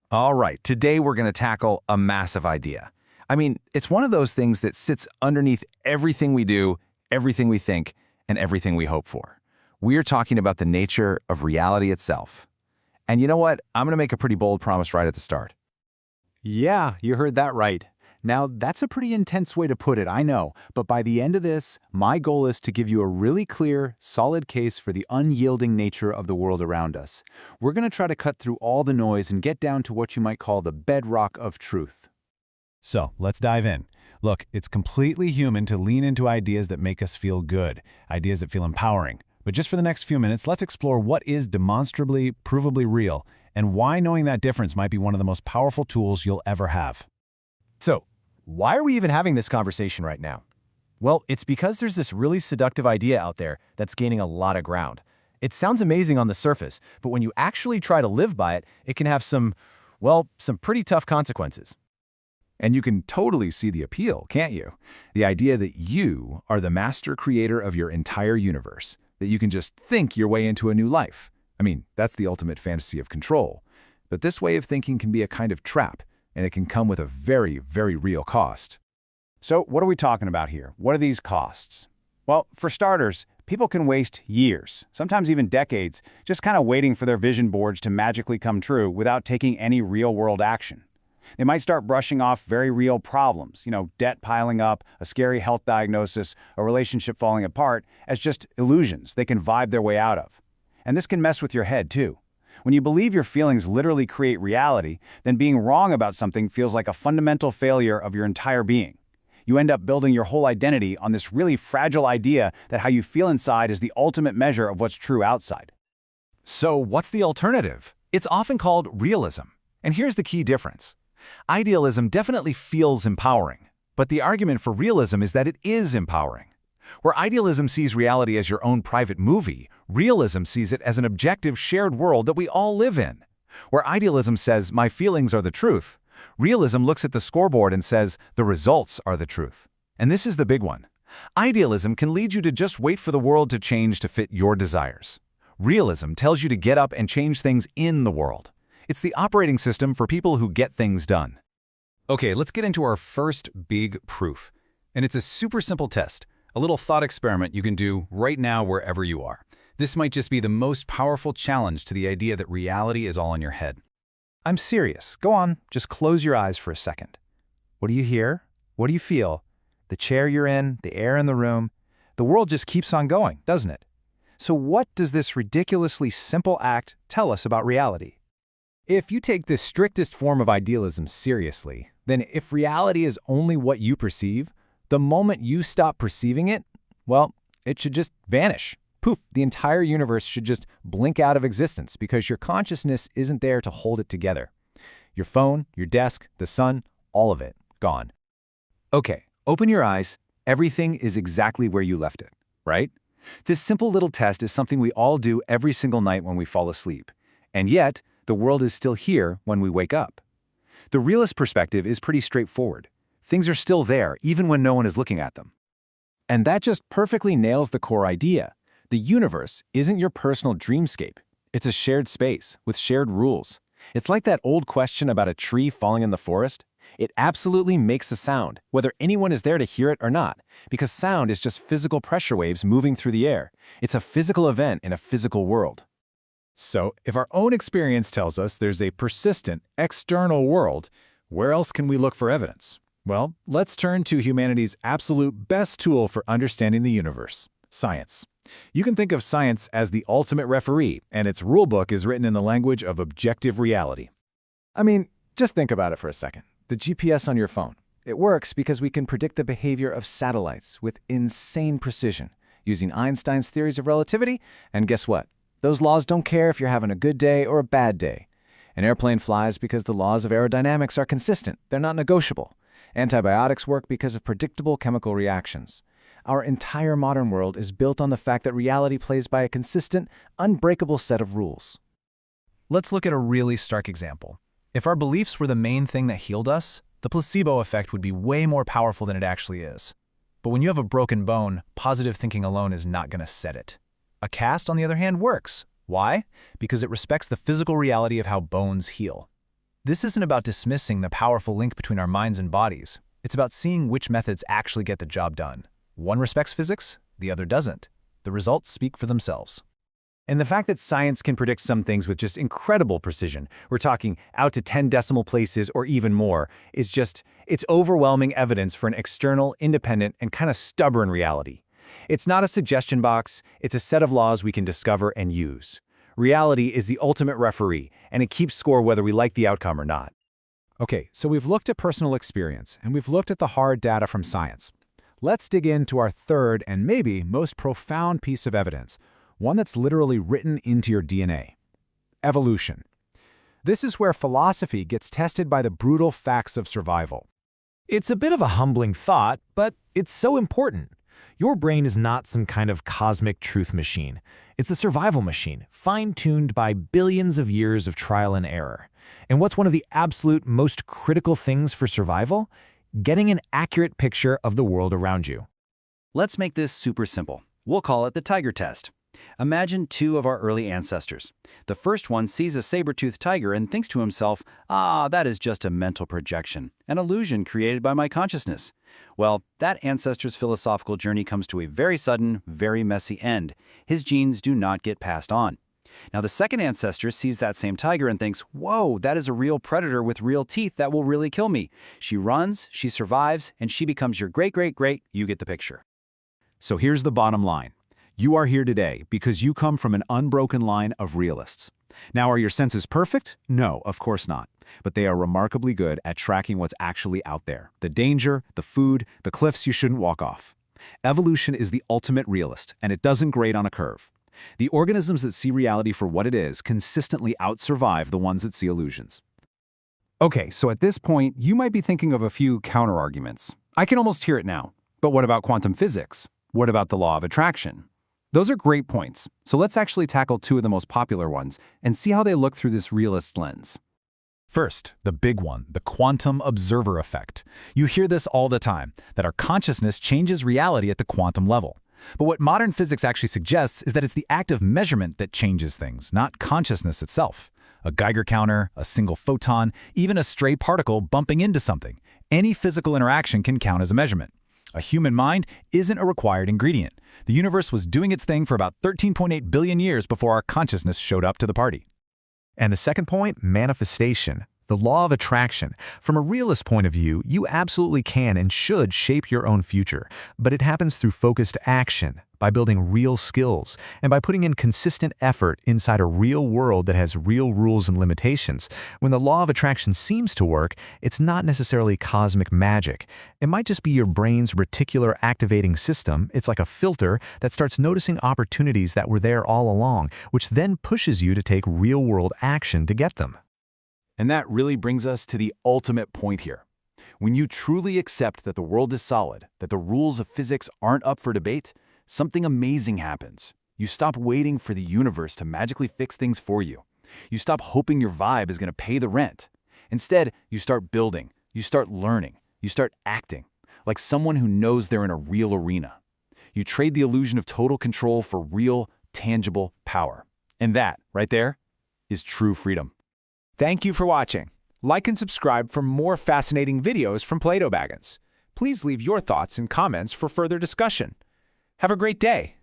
All right, today we're going to tackle a massive idea. I mean, it's one of those things that sits underneath everything we do, everything we think, and everything we hope for. We're talking about the nature of reality itself. And you know what? I'm going to make a pretty bold promise right at the start. Yeah, you heard that right. Now, that's a pretty intense way to put it, I know, but by the end of this, my goal is to give you a really clear, solid case for the unyielding nature of the world around us. We're going to try to cut through all the noise and get down to what you might call the bedrock of truth. So, let's dive in. Look, it's completely human to lean into ideas that make us feel good, ideas that feel empowering. But just for the next few minutes, let's explore what is demonstrably, provably real, and why knowing that difference might be one of the most powerful tools you'll ever have. So, why are we even having this conversation right now? Well, it's because there's this really seductive idea out there that's gaining a lot of ground. It sounds amazing on the surface, but when you actually try to live by it, it can have some pretty tough consequences. And you can totally see the appeal, can't you? The idea that you are the master creator of your entire universe, that you can just think your way into a new life. I mean, that's the ultimate fantasy of control. But this way of thinking can be a kind of trap, and it can come with a very, very real cost. So, what are we talking about here? What are these costs? Well, for starters, people can waste years, sometimes even decades, just kind of waiting for their vision boards to magically come true without taking any real-world action. They might start brushing off very real problems, debt piling up, a scary health diagnosis, a relationship falling apart, as just illusions they can vibe their way out of. And this can mess with your head, too. When you believe your feelings literally create reality, then being wrong about something feels like a fundamental failure of your entire being. You end up building your whole identity on this really fragile idea that how you feel inside is the ultimate measure of what's true outside. So what's the alternative? It's often called realism. And here's the key difference. Idealism definitely feels empowering, but the argument for realism is that it is empowering. Where idealism sees reality as your own private movie, realism sees it as an objective shared world that we all live in. Where idealism says, my feelings are the truth, realism looks at the scoreboard and says, the results are the truth. And this is the big one. Idealism can lead you to just wait for the world to change to fit your desires. Realism tells you to get up and change things in the world. It's the operating system for people who get things done. Okay, let's get into our first big proof. And it's a super simple test, a little thought experiment you can do right now wherever you are. This might just be the most powerful challenge to the idea that reality is all in your head. I'm serious. Go on, just close your eyes for a second. What do you hear? What do you feel? The chair you're in, the air in the room. The world just keeps on going, doesn't it? So what does this ridiculously simple act tell us about reality? If you take this strictest form of idealism seriously, then if reality is only what you perceive, the moment you stop perceiving it, well, it should just vanish. Poof, the entire universe should just blink out of existence because your consciousness isn't there to hold it together. Your phone, your desk, the sun, all of it, gone. Okay, open your eyes. Everything is exactly where you left it, right? This simple little test is something we all do every single night when we fall asleep. And yet, the world is still here when we wake up. The realist perspective is pretty straightforward. Things are still there, even when no one is looking at them. And that just perfectly nails the core idea. The universe isn't your personal dreamscape. It's a shared space with shared rules. It's like that old question about a tree falling in the forest. It absolutely makes a sound, whether anyone is there to hear it or not, because sound is just physical pressure waves moving through the air. It's a physical event in a physical world. So, if our own experience tells us there's a persistent, external world, where else can we look for evidence? Well, let's turn to humanity's absolute best tool for understanding the universe, science. You can think of science as the ultimate referee, and its rulebook is written in the language of objective reality. I mean, just think about it for a second. The GPS on your phone. It works because we can predict the behavior of satellites with insane precision, using Einstein's theories of relativity, and guess what? Those laws don't care if you're having a good day or a bad day. An airplane flies because the laws of aerodynamics are consistent. They're not negotiable. Antibiotics work because of predictable chemical reactions. Our entire modern world is built on the fact that reality plays by a consistent, unbreakable set of rules. Let's look at a really stark example. If our beliefs were the main thing that healed us, the placebo effect would be way more powerful than it actually is. But when you have a broken bone, positive thinking alone is not going to set it. A cast, on the other hand, works. Why? Because it respects the physical reality of how bones heal. This isn't about dismissing the powerful link between our minds and bodies. It's about seeing which methods actually get the job done. One respects physics, the other doesn't. The results speak for themselves. And the fact that science can predict some things with just incredible precision, we're talking out to 10 decimal places or even more, it's overwhelming evidence for an external, independent, and kind of stubborn reality. It's not a suggestion box, it's a set of laws we can discover and use. Reality is the ultimate referee, and it keeps score whether we like the outcome or not. Okay, so we've looked at personal experience, and we've looked at the hard data from science. Let's dig into our third and maybe most profound piece of evidence, one that's literally written into your DNA. Evolution. This is where philosophy gets tested by the brutal facts of survival. It's a bit of a humbling thought, but it's so important. Your brain is not some kind of cosmic truth machine. It's a survival machine, fine-tuned by billions of years of trial and error. And what's one of the absolute most critical things for survival? Getting an accurate picture of the world around you. Let's make this super simple. We'll call it the tiger test. Imagine two of our early ancestors. The first one sees a saber-toothed tiger and thinks to himself, that is just a mental projection, an illusion created by my consciousness. Well, that ancestor's philosophical journey comes to a very sudden, very messy end. His genes do not get passed on. Now, the second ancestor sees that same tiger and thinks, whoa, that is a real predator with real teeth that will really kill me. She runs, she survives, and she becomes your great-great-great, you get the picture. So here's the bottom line. You are here today because you come from an unbroken line of realists. Now, are your senses perfect? No, of course not. But they are remarkably good at tracking what's actually out there. The danger, the food, the cliffs you shouldn't walk off. Evolution is the ultimate realist, and it doesn't grade on a curve. The organisms that see reality for what it is consistently outsurvive the ones that see illusions. Okay, so at this point, you might be thinking of a few counterarguments. I can almost hear it now. But what about quantum physics? What about the law of attraction? Those are great points, so let's actually tackle two of the most popular ones and see how they look through this realist lens. First, the big one, the quantum observer effect. You hear this all the time, that our consciousness changes reality at the quantum level. But what modern physics actually suggests is that it's the act of measurement that changes things, not consciousness itself. A Geiger counter, a single photon, even a stray particle bumping into something. Any physical interaction can count as a measurement. A human mind isn't a required ingredient. The universe was doing its thing for about 13.8 billion years before our consciousness showed up to the party. And the second point, manifestation. The law of attraction. From a realist point of view, you absolutely can and should shape your own future, but it happens through focused action, by building real skills, and by putting in consistent effort inside a real world that has real rules and limitations. When the law of attraction seems to work, it's not necessarily cosmic magic. It might just be your brain's reticular activating system. It's like a filter that starts noticing opportunities that were there all along, which then pushes you to take real-world action to get them. And that really brings us to the ultimate point here. When you truly accept that the world is solid, that the rules of physics aren't up for debate, something amazing happens. You stop waiting for the universe to magically fix things for you. You stop hoping your vibe is going to pay the rent. Instead, you start building, you start learning, you start acting, like someone who knows they're in a real arena. You trade the illusion of total control for real, tangible power. And that, right there, is true freedom. Thank you for watching. Like and subscribe for more fascinating videos from Plato Baggins. Please leave your thoughts and comments for further discussion. Have a great day.